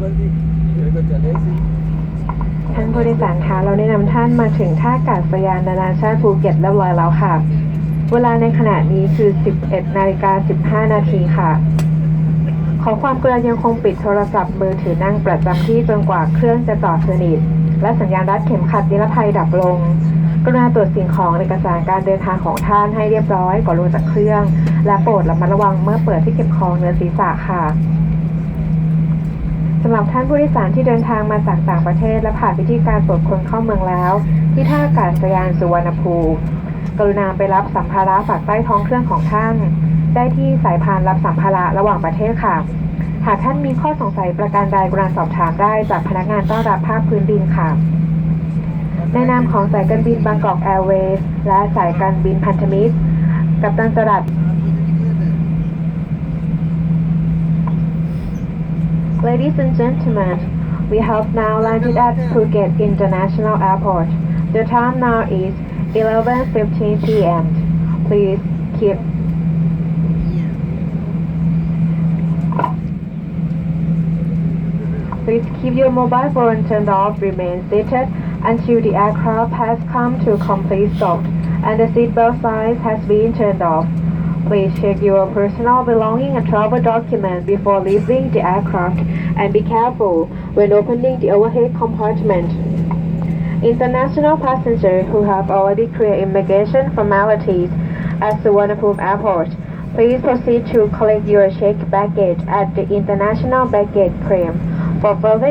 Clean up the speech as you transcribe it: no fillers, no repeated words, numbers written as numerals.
ท่านผู้โดยสารคะเราแนะนำท่านมาถึงท่าอากาศยานนานาชาติภูเก็ตเรียบร้อยแล้วค่ะเวลาในขณะนี้คือ 11:15 นาทีค่ะขอความกรุณายังคงปิดโทรศัพท์มือถือนั่งประจำที่จนกว่าเครื่องจะจอดสนิทและสัญญาณรัดเข็มขัดนิรภัยดับลงกรุณาตรวจสิ่งของเอกสารการเดินทางของท่านให้เรียบร้อยก่อนลงจากเครื่องและโปรดระมัดระวังเมื่อเปิดที่เก็บของเหนือศีรษะค่ะสำหรับท่านผู้โดยสารที่เดินทางมาจากต่างประเทศและผ่านพิธีการตรวจคนเข้าเมืองแล้วที่ท่าอากาศยานสุวรรณภูมิกรุณาไปรับสัมภาระฝากใต้ท้องเครื่องของท่านได้ที่สายพานรับสัมภาระระหว่างประเทศค่ะหากท่านมีข้อสงสัยประการใดกรุณาสอบถามได้จากพนักงานต้อนรับภาคพื้นดินค่ะในนามของสายการบินบางกอกแอร์เวย์และสายการบินพันธมิตรกัปตันจรัส Ladies and gentlemen, we have now landed at Phuket International Airport. The time now is 11:15 p.m. Please keep your mobile phone turned off. Remain seated until the aircraft has come to a complete stop and the seatbelt signs has been turned off. Please check your personal belongings and travel documents before leaving the aircraft and be careful when opening the overhead compartment. International passengers who have already cleared immigration formalities at Suvarnabhumi Airport, please proceed to collect your checked baggage at the International Baggage Claim. For further